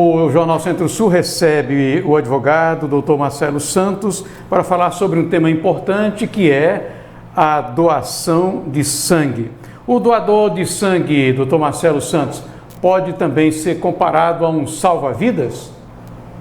O Jornal Centro-Sul recebe o advogado Dr. Marcelo Santos para falar sobre um tema importante que é a doação de sangue. O doador de sangue, Dr. Marcelo Santos, pode também ser comparado a um salva-vidas?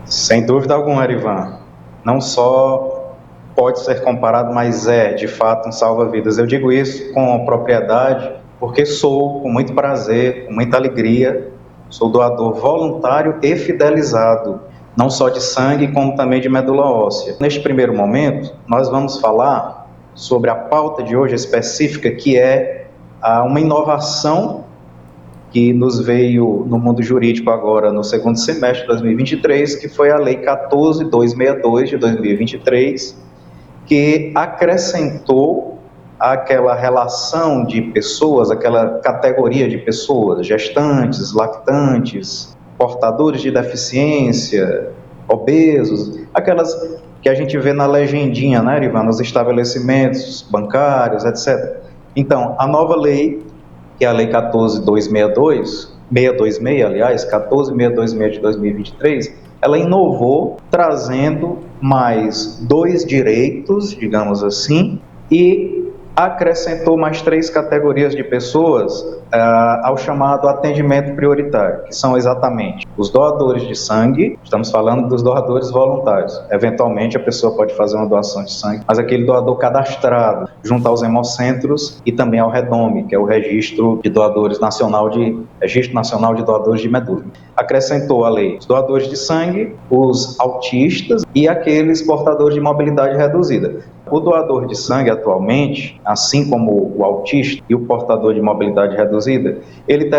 Sem dúvida alguma, Arivan. Não só pode ser comparado, mas é, de fato, um salva-vidas. Eu digo isso com propriedade porque sou, com muito prazer, com muita alegria, sou doador voluntário e fidelizado, não só de sangue, como também de medula óssea. Neste primeiro momento, nós vamos falar sobre a pauta de hoje específica, que é uma inovação que nos veio no mundo jurídico agora no segundo semestre de 2023, que foi a Lei 14.262 de 2023, que acrescentou aquela relação de pessoas, aquela categoria de pessoas, gestantes, lactantes, portadores de deficiência, obesos, aquelas que a gente vê na legendinha, né, Ivan, nos estabelecimentos bancários, etc. Então, a nova lei, que é a Lei 626, aliás, 14.626 de 2023, ela inovou, trazendo mais 2 direitos, digamos assim, e acrescentou mais 3 categorias de pessoas ao chamado atendimento prioritário, que são exatamente os doadores de sangue. Estamos falando dos doadores voluntários. Eventualmente a pessoa pode fazer uma doação de sangue, mas aquele doador cadastrado junto aos hemocentros e também ao REDOME, que é o Registro Nacional de Doadores de Medula. Acrescentou a lei os doadores de sangue, os autistas e aqueles portadores de mobilidade reduzida. O doador de sangue atualmente, assim como o autista e o portador de mobilidade reduzida, ele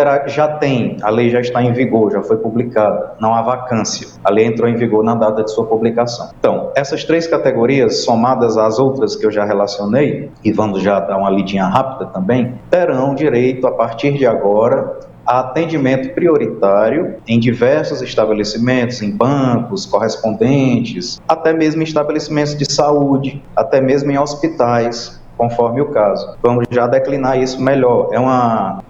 a lei já está em vigor, já foi publicada, não há vacância. A lei entrou em vigor na data de sua publicação. Então, essas 3 categorias, somadas às outras que eu já relacionei, e vamos já dar uma lidinha rápida também, terão direito, a partir de agora, a atendimento prioritário em diversos estabelecimentos, em bancos, correspondentes, até mesmo em estabelecimentos de saúde, até mesmo em hospitais, conforme o caso. Vamos já declinar isso melhor.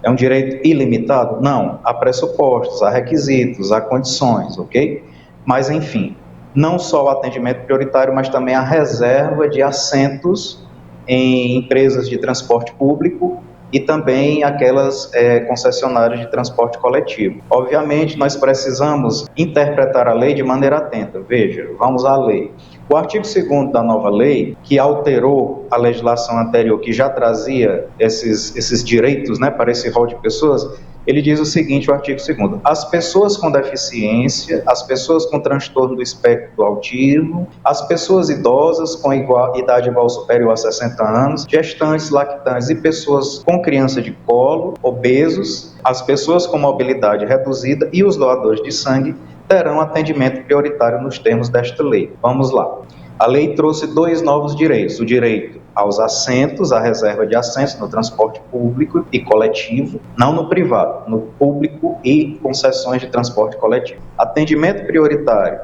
É um direito ilimitado? Não. Há pressupostos, há requisitos, há condições, ok? Mas, enfim, não só o atendimento prioritário, mas também a reserva de assentos em empresas de transporte público e também aquelas concessionárias de transporte coletivo. Obviamente, nós precisamos interpretar a lei de maneira atenta. Veja, vamos à lei. O artigo 2º da nova lei, que alterou a legislação anterior, que já trazia esses direitos, né, para esse rol de pessoas, ele diz o seguinte, o artigo 2º: as pessoas com deficiência, as pessoas com transtorno do espectro do autismo, as pessoas idosas com idade igual ou superior a 60 anos, gestantes, lactantes e pessoas com criança de colo, obesos, as pessoas com mobilidade reduzida e os doadores de sangue terão atendimento prioritário nos termos desta lei. Vamos lá. A lei trouxe 2 novos direitos: o direito aos assentos, a reserva de assentos no transporte público e coletivo, não no privado, no público e concessões de transporte coletivo. Atendimento prioritário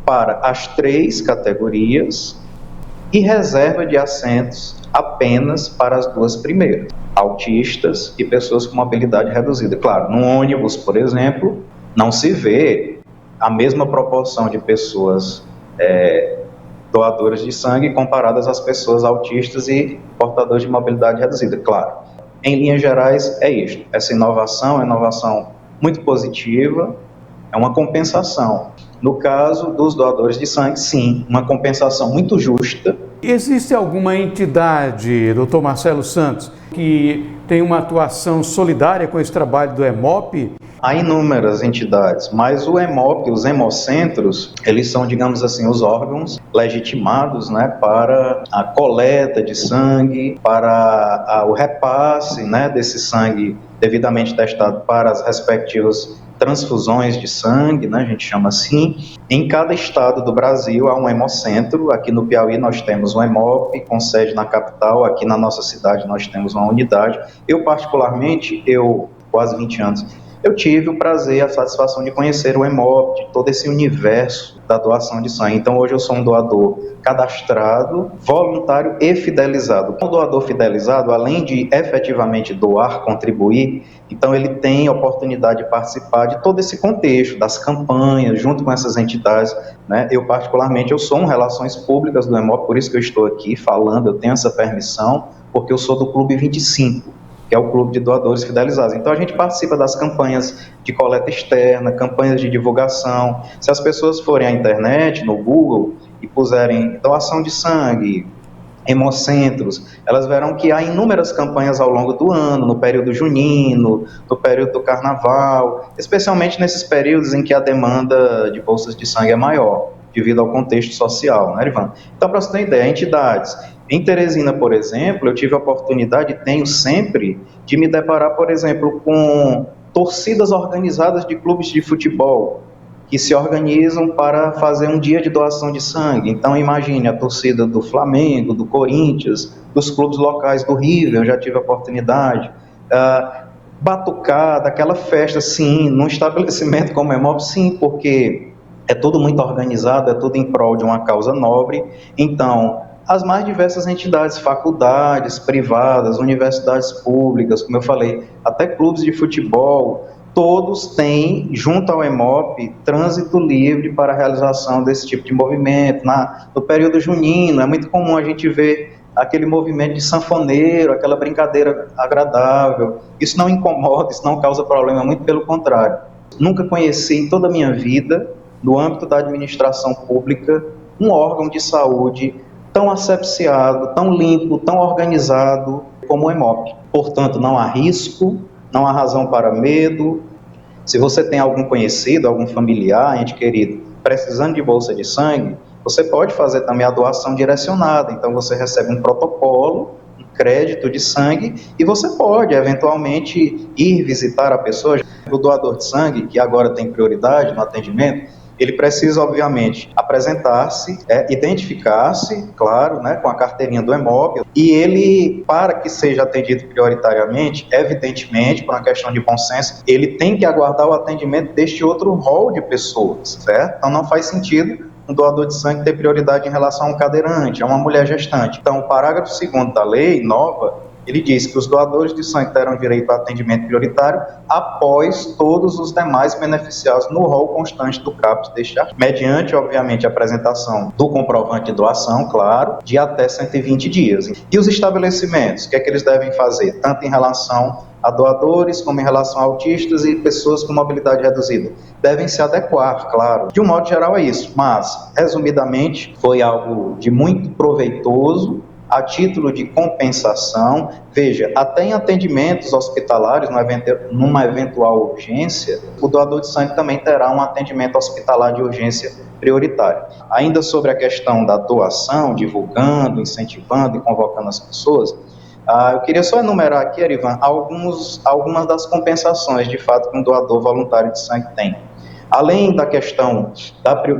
para as 3 categorias e reserva de assentos apenas para as 2 primeiras, autistas e pessoas com mobilidade reduzida. Claro, no ônibus, por exemplo, não se vê a mesma proporção de pessoas doadores de sangue comparadas às pessoas autistas e portadores de mobilidade reduzida, claro. Em linhas gerais, é isto. Essa inovação é uma inovação muito positiva, é uma compensação. No caso dos doadores de sangue, sim, uma compensação muito justa. Existe alguma entidade, Dr. Marcelo Santos, que tem uma atuação solidária com esse trabalho do Hemop? Há inúmeras entidades, mas o Hemop, os hemocentros, eles são, digamos assim, os órgãos legitimados, né, para a coleta de sangue, para o repasse, né, desse sangue devidamente testado para as respectivas transfusões de sangue, né, a gente chama assim. Em cada estado do Brasil há um hemocentro. Aqui no Piauí nós temos um Hemop com sede na capital, aqui na nossa cidade nós temos uma unidade. Eu particularmente, quase 20 anos, eu tive o prazer, a satisfação de conhecer o Hemop, de todo esse universo da doação de sangue. Então, hoje eu sou um doador cadastrado, voluntário e fidelizado. O doador fidelizado, além de efetivamente doar, contribuir, então ele tem a oportunidade de participar de todo esse contexto, das campanhas, junto com essas entidades, né? Eu, particularmente, eu sou um Relações Públicas do Hemop, por isso que eu estou aqui falando, eu tenho essa permissão, porque eu sou do Clube 25, que é o Clube de Doadores Fidelizados. Então, a gente participa das campanhas de coleta externa, campanhas de divulgação. Se as pessoas forem à internet, no Google, e puserem doação de sangue, hemocentros, elas verão que há inúmeras campanhas ao longo do ano, no período junino, no período do carnaval, especialmente nesses períodos em que a demanda de bolsas de sangue é maior, devido ao contexto social, né, Ivan? Então, para você ter ideia, entidades. Em Teresina, por exemplo, eu tive a oportunidade, tenho sempre, de me deparar, por exemplo, com torcidas organizadas de clubes de futebol, que se organizam para fazer um dia de doação de sangue. Então, imagine a torcida do Flamengo, do Corinthians, dos clubes locais do River, eu já tive a oportunidade. Batucada, aquela festa, sim, num estabelecimento como o Hemop, sim, porque é tudo muito organizado, é tudo em prol de uma causa nobre. Então, as mais diversas entidades, faculdades privadas, universidades públicas, como eu falei, até clubes de futebol, todos têm, junto ao Hemop, trânsito livre para a realização desse tipo de movimento. No período junino, é muito comum a gente ver aquele movimento de sanfoneiro, aquela brincadeira agradável. Isso não incomoda, isso não causa problema, muito pelo contrário. Nunca conheci em toda a minha vida, no âmbito da administração pública, um órgão de saúde tão asepsiado, tão limpo, tão organizado como o Hemop. Portanto, não há risco, não há razão para medo. Se você tem algum conhecido, algum familiar, ente querido, precisando de bolsa de sangue, você pode fazer também a doação direcionada. Então, você recebe um protocolo, um crédito de sangue, e você pode, eventualmente, ir visitar a pessoa. O doador de sangue, que agora tem prioridade no atendimento, ele precisa, obviamente, apresentar-se, identificar-se, claro, né, com a carteirinha do Hemop, e ele, para que seja atendido prioritariamente, evidentemente, por uma questão de bom senso, ele tem que aguardar o atendimento deste outro rol de pessoas, certo? Então, não faz sentido um doador de sangue ter prioridade em relação a um cadeirante, a uma mulher gestante. Então, o parágrafo 2º da lei nova, ele diz que os doadores de sangue terão direito a atendimento prioritário após todos os demais beneficiados no rol constante do CAPS deste artigo, mediante, obviamente, a apresentação do comprovante de doação, claro, de até 120 dias. E os estabelecimentos, o que é que eles devem fazer? Tanto em relação a doadores, como em relação a autistas e pessoas com mobilidade reduzida. Devem se adequar, claro. De um modo geral é isso, mas, resumidamente, foi algo de muito proveitoso, a título de compensação. Veja, até em atendimentos hospitalares, numa eventual urgência, o doador de sangue também terá um atendimento hospitalar de urgência prioritário. Ainda sobre a questão da doação, divulgando, incentivando e convocando as pessoas, eu queria só enumerar aqui, Erivan, algumas das compensações, de fato, que um doador voluntário de sangue tem. Além da questão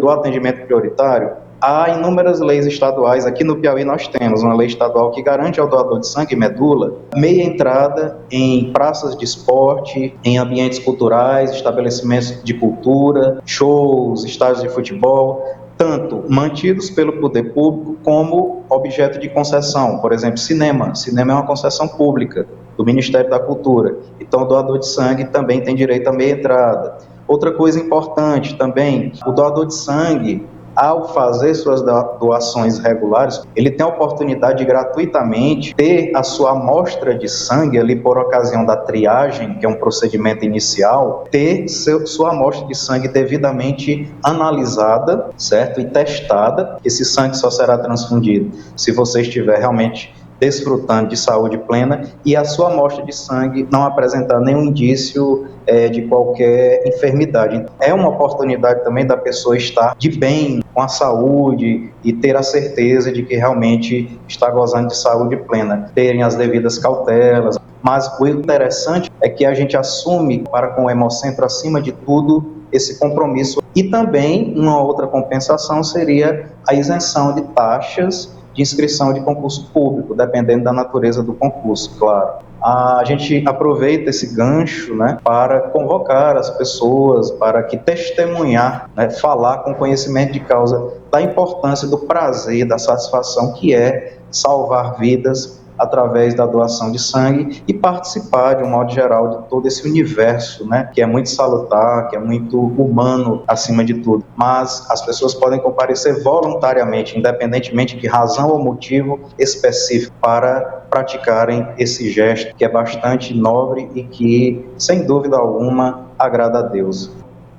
do atendimento prioritário, há inúmeras leis estaduais. Aqui no Piauí nós temos uma lei estadual que garante ao doador de sangue e medula meia entrada em praças de esporte, em ambientes culturais, estabelecimentos de cultura, shows, estádios de futebol, tanto mantidos pelo poder público como objeto de concessão. Por exemplo, cinema. Cinema é uma concessão pública do Ministério da Cultura. Então, o doador de sangue também tem direito à meia entrada. Outra coisa importante também, o doador de sangue, ao fazer suas doações regulares, ele tem a oportunidade de gratuitamente ter a sua amostra de sangue ali por ocasião da triagem, que é um procedimento inicial, ter sua amostra de sangue devidamente analisada, certo? E testada. Esse sangue só será transfundido se você estiver realmente desfrutando de saúde plena e a sua amostra de sangue não apresentar nenhum indício de qualquer enfermidade. É uma oportunidade também da pessoa estar de bem com a saúde e ter a certeza de que realmente está gozando de saúde plena, terem as devidas cautelas. Mas o interessante é que a gente assume, para com o Hemocentro, acima de tudo, esse compromisso. E também, uma outra compensação seria a isenção de taxas de inscrição de concurso público, dependendo da natureza do concurso, claro. a gente aproveita esse gancho, né, para convocar as pessoas, para que testemunhar, né, falar com conhecimento de causa da importância do prazer, da satisfação que é salvar vidas através da doação de sangue e participar, de um modo geral, de todo esse universo, né, que é muito salutar, que é muito humano acima de tudo. Mas as pessoas podem comparecer voluntariamente, independentemente de razão ou motivo específico, para praticarem esse gesto que é bastante nobre e que, sem dúvida alguma, agrada a Deus.